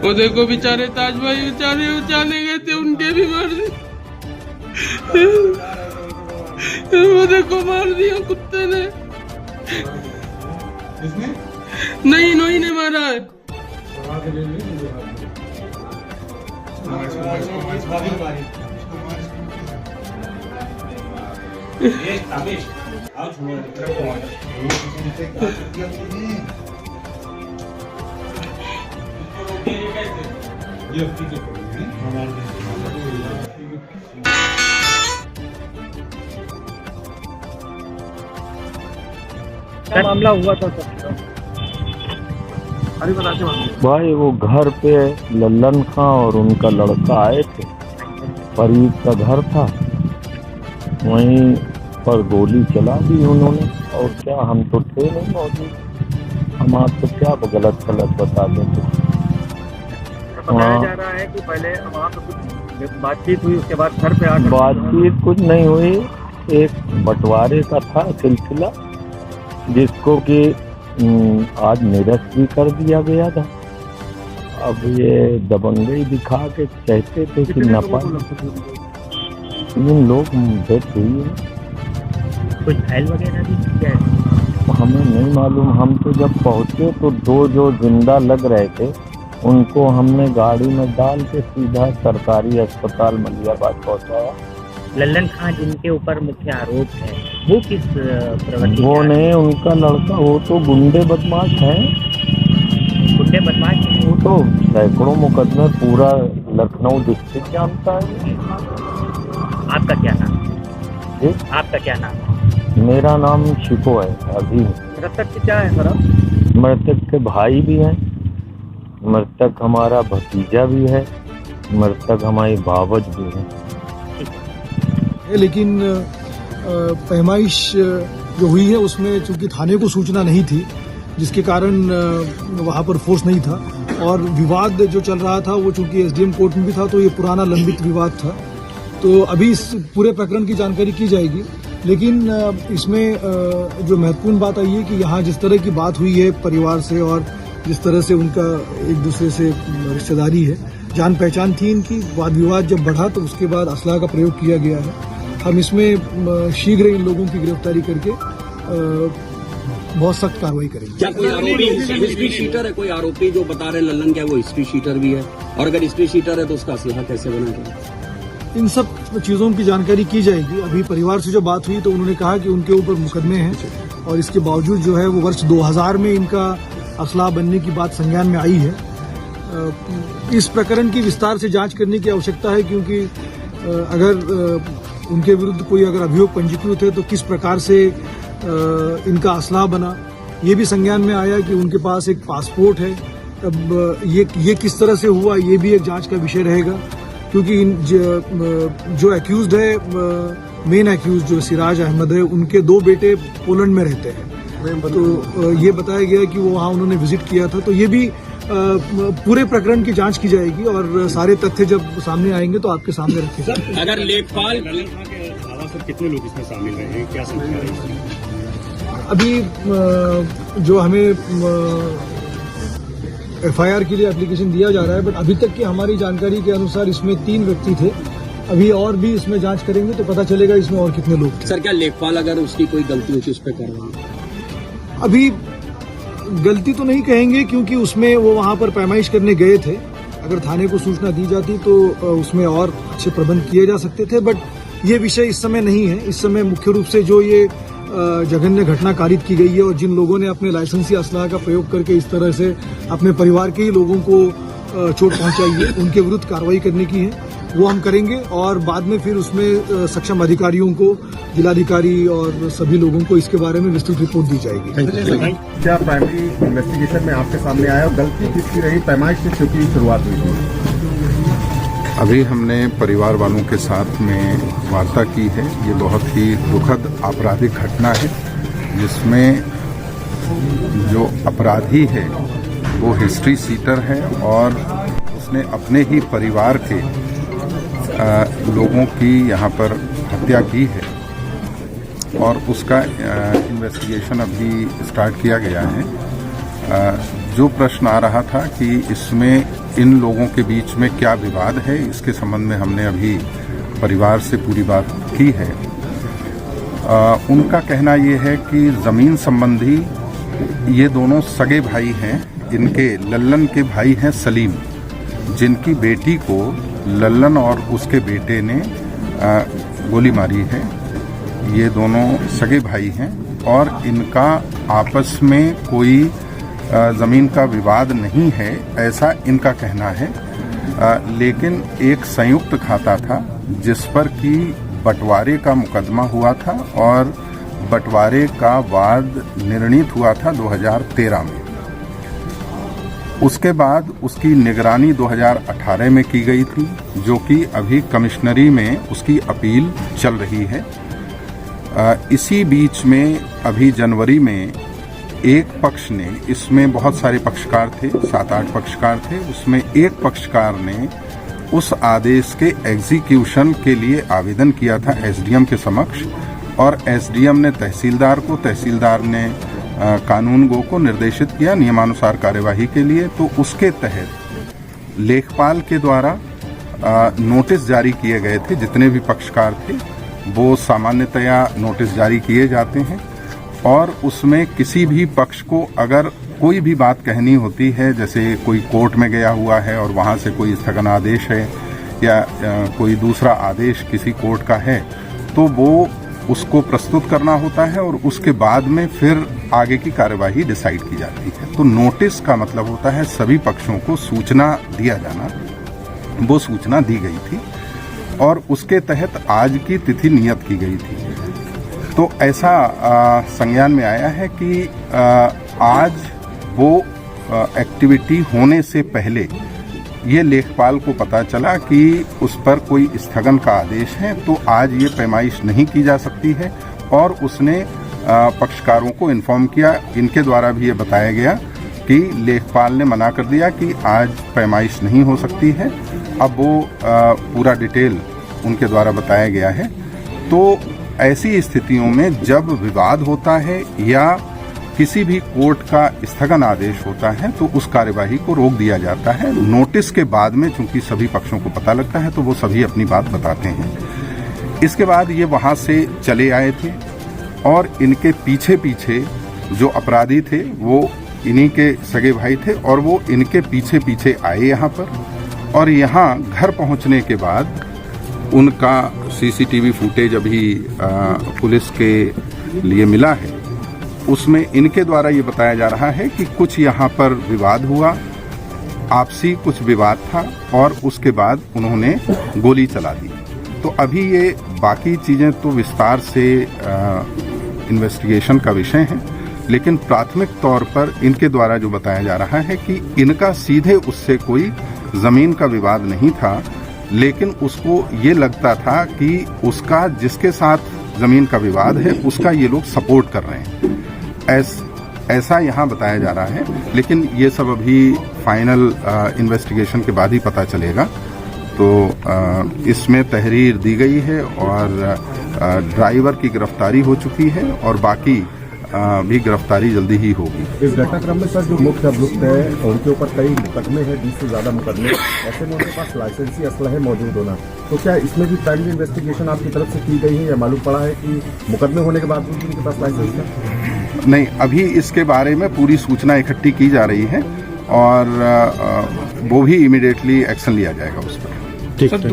वो देखो बेचारे ताज भाई बेचारे उचाले गए थे, उनके भी मार दी। वो देखो मार दिया कुत्ते ने। नहीं नोई ने मारा है। क्या मामला हुआ था सर? अरे बताते भाई वो घर पे लल्लन खां और उनका लड़का आए थे, फरीद का घर था, वहीं पर गोली चला दी उन्होंने। और क्या, हम तो थे नहीं मौजूद, हम आपको क्या गलत बता देते। बताया जा रहा है कि पहले वहाँ पे कुछ बातचीत हुई, उसके बाद घर पे आकर बातचीत कुछ नहीं हुई। एक बंटवारे का था सिलसिला, जिसको कि आज निरस्त भी कर दिया गया था। अब ये दबंगई दिखा के कहते थे कि नफा 3 लोग डेथ हुई है। कुछ घायल वगैरह भी क्या है? हमें नहीं मालूम। हम तो जब पहुंचे तो 2 जो जिंदा लग रहे थे उनको हमने गाड़ी में डाल के सीधा सरकारी अस्पताल मलियाबाद पहुंचाया। लल्लन खां जिनके ऊपर मुख्य आरोप है, वो किस प्रवृत्ति? वो नहीं, उनका लड़का, वो तो गुंडे बदमाश हैं। गुंडे बदमाश हैं? वो तो सैकड़ों मुकदमे पूरा लखनऊ डिस्ट्रिक्ट जानता है। आपका क्या नाम? जी? आपका क्या नाम? मेरा नाम शिको है। अभी मृतक क्या है सर? मृतक के भाई भी हैं, मृतक हमारा भतीजा भी है, मृतक हमारी भावज भी है। लेकिन पैमाइश जो हुई है उसमें चूंकि थाने को सूचना नहीं थी, जिसके कारण वहां पर फोर्स नहीं था, और विवाद जो चल रहा था वो चूंकि एसडीएम कोर्ट में भी था, तो ये पुराना लंबित विवाद था। तो अभी इस पूरे प्रकरण की जानकारी की जाएगी। लेकिन इसमें जो महत्वपूर्ण बात आई है कि यहाँ जिस तरह की बात हुई है परिवार से, और जिस तरह से उनका एक दूसरे से रिश्तेदारी है, जान पहचान थी इनकी, वाद विवाद जब बढ़ा तो उसके बाद असलाह का प्रयोग किया गया है। हम इसमें शीघ्र इन लोगों की गिरफ्तारी करके बहुत सख्त कार्रवाई करेंगे। क्या कोई आरोपी हिस्ट्री शीटर है? कोई आरोपी जो बता रहे लल्लन क्या वो हिस्ट्री शीटर भी है? और अगर हिस्ट्री शीटर है तो उसका असलाह कैसे बना जाए? इन सब चीजों की जानकारी की जाएगी। अभी परिवार से जो बात हुई तो उन्होंने कहा कि उनके ऊपर मुकदमे हैं, और इसके बावजूद जो है वो वर्ष 2000 में इनका असलाह बनने की बात संज्ञान में आई है। इस प्रकरण की विस्तार से जांच करने की आवश्यकता है, क्योंकि अगर उनके विरुद्ध कोई अगर अभियोग पंजीकृत है तो किस प्रकार से इनका असलाह बना, ये भी संज्ञान में आया कि उनके पास एक पासपोर्ट है। अब ये किस तरह से हुआ, ये भी एक जांच का विषय रहेगा, क्योंकि जो एक्यूज्ड है, मेन एक्यूज्ड जो सिराज अहमद है, उनके 2 बेटे पोलैंड में रहते हैं। तो ये बताया गया कि वो वहाँ उन्होंने विजिट किया था। तो ये भी पूरे प्रकरण की जांच की जाएगी, और सारे तथ्य जब सामने आएंगे तो आपके सामने रखे जाएंगे। अगर लेखपाल कितने लोग इसमें शामिल रहे हैं, क्या संख्या है? अभी जो हमें एफआईआर के लिए एप्लीकेशन दिया जा रहा है, बट अभी तक की हमारी जानकारी के अनुसार इसमें 3 व्यक्ति थे। अभी और भी इसमें जांच करेंगे तो पता चलेगा इसमें और कितने लोग थे। सर, क्या लेखपाल अगर उसकी कोई गलती होती है उस पर कार्रवाई? अभी गलती तो नहीं कहेंगे, क्योंकि उसमें वो वहां पर पैमाइश करने गए थे। अगर थाने को सूचना दी जाती तो उसमें और अच्छे प्रबंध किए जा सकते थे, बट ये विषय इस समय नहीं है। इस समय मुख्य रूप से जो ये जघन्य घटना कारित की गई है, और जिन लोगों ने अपने लाइसेंसी असलाह का प्रयोग करके इस तरह से अपने परिवार के ही लोगों को चोट पहुंचाई है, उनके विरुद्ध कार्रवाई करने की है, वो हम करेंगे। और बाद में फिर उसमें सक्षम अधिकारियों को, जिलाधिकारी और सभी लोगों को इसके बारे में विस्तृत रिपोर्ट दी जाएगी। क्या प्राइमरी इन्वेस्टिगेशन में आपके सामने आया और गलती किसकी रही? पैमाइश से चूंकि शुरुआत हुई थी। अभी हमने परिवार वालों के साथ में वार्ता की है। ये बहुत ही दुखद आपराधिक घटना है, जिसमें जो अपराधी है वो हिस्ट्री सीटर है, और उसने अपने ही परिवार के लोगों की यहाँ पर हत्या की है। और उसका इन्वेस्टिगेशन अभी स्टार्ट किया गया है। जो प्रश्न आ रहा था कि इसमें इन लोगों के बीच में क्या विवाद है, इसके संबंध में हमने अभी परिवार से पूरी बात की है। उनका कहना ये है कि ज़मीन संबंधी ये दोनों सगे भाई हैं। इनके लल्लन के भाई हैं सलीम, जिनकी बेटी को लल्लन और उसके बेटे ने गोली मारी है। ये दोनों सगे भाई हैं और इनका आपस में कोई ज़मीन का विवाद नहीं है, ऐसा इनका कहना है। लेकिन एक संयुक्त खाता था जिस पर कि बंटवारे का मुकदमा हुआ था और बंटवारे का वाद निर्णीत हुआ था 2013 में। उसके बाद उसकी निगरानी 2018 में की गई थी, जो कि अभी कमिश्नरी में उसकी अपील चल रही है। इसी बीच में अभी जनवरी में एक पक्ष ने, इसमें बहुत सारे पक्षकार थे, 7-8 पक्षकार थे, उसमें एक पक्षकार ने उस आदेश के एग्जीक्यूशन के लिए आवेदन किया था एसडीएम के समक्ष, और एसडीएम ने तहसीलदार को, तहसीलदार ने कानून गो को निर्देशित किया नियमानुसार कार्यवाही के लिए। तो उसके तहत लेखपाल के द्वारा नोटिस जारी किए गए थे। जितने भी पक्षकार थे वो सामान्यतया नोटिस जारी किए जाते हैं, और उसमें किसी भी पक्ष को अगर कोई भी बात कहनी होती है, जैसे कोई कोर्ट में गया हुआ है और वहाँ से कोई स्थगन आदेश है या कोई दूसरा आदेश किसी कोर्ट का है, तो वो उसको प्रस्तुत करना होता है और उसके बाद में फिर आगे की कार्यवाही डिसाइड की जाती है। तो नोटिस का मतलब होता है सभी पक्षों को सूचना दिया जाना। वो सूचना दी गई थी और उसके तहत आज की तिथि नियत की गई थी। तो ऐसा संज्ञान में आया है कि आज वो एक्टिविटी होने से पहले ये लेखपाल को पता चला कि उस पर कोई स्थगन का आदेश है, तो आज ये पैमाइश नहीं की जा सकती है, और उसने पक्षकारों को इन्फॉर्म किया। इनके द्वारा भी ये बताया गया कि लेखपाल ने मना कर दिया कि आज पैमाइश नहीं हो सकती है। अब वो पूरा डिटेल उनके द्वारा बताया गया है। तो ऐसी स्थितियों में जब विवाद होता है या किसी भी कोर्ट का स्थगन आदेश होता है, तो उस कार्यवाही को रोक दिया जाता है। नोटिस के बाद में चूंकि सभी पक्षों को पता लगता है, तो वो सभी अपनी बात बताते हैं। इसके बाद ये वहां से चले आए थे और इनके पीछे पीछे जो अपराधी थे वो इन्हीं के सगे भाई थे, और वो इनके पीछे पीछे आए यहाँ पर। और यहाँ घर पहुँचने के बाद उनका सीसीटीवी फुटेज अभी पुलिस के लिए मिला है। उसमें इनके द्वारा ये बताया जा रहा है कि कुछ यहाँ पर विवाद हुआ, आपसी कुछ विवाद था, और उसके बाद उन्होंने गोली चला दी। तो अभी ये बाकी चीज़ें तो विस्तार से इन्वेस्टिगेशन का विषय है, लेकिन प्राथमिक तौर पर इनके द्वारा जो बताया जा रहा है कि इनका सीधे उससे कोई ज़मीन का विवाद नहीं था, लेकिन उसको ये लगता था कि उसका जिसके साथ ज़मीन का विवाद है उसका ये लोग सपोर्ट कर रहे हैं, ऐसा यहाँ बताया जा रहा है। लेकिन ये सब अभी फाइनल इन्वेस्टिगेशन के बाद ही पता चलेगा। तो इसमें तहरीर दी गई है और ड्राइवर की गिरफ्तारी हो चुकी है, और बाकी भी गिरफ्तारी जल्दी ही होगी। इस घटनाक्रम में सर जो मुख्य अभियुक्त है उनके ऊपर कई मुकदमे हैं, 20 से ज्यादा मुकदमे, ऐसे में उनके पास लाइसेंसी असलहे मौजूद होना, तो क्या इसमें भी प्राइमरी इन्वेस्टिगेशन आपकी तरफ से की गई है, या मालूम पड़ा है कि मुकदमे होने के बाद भी उनके पास लाइसेंस है? नहीं, अभी इसके बारे में पूरी सूचना इकट्ठी की जा रही है और वो भी इमीडिएटली एक्शन लिया जाएगा उस पर।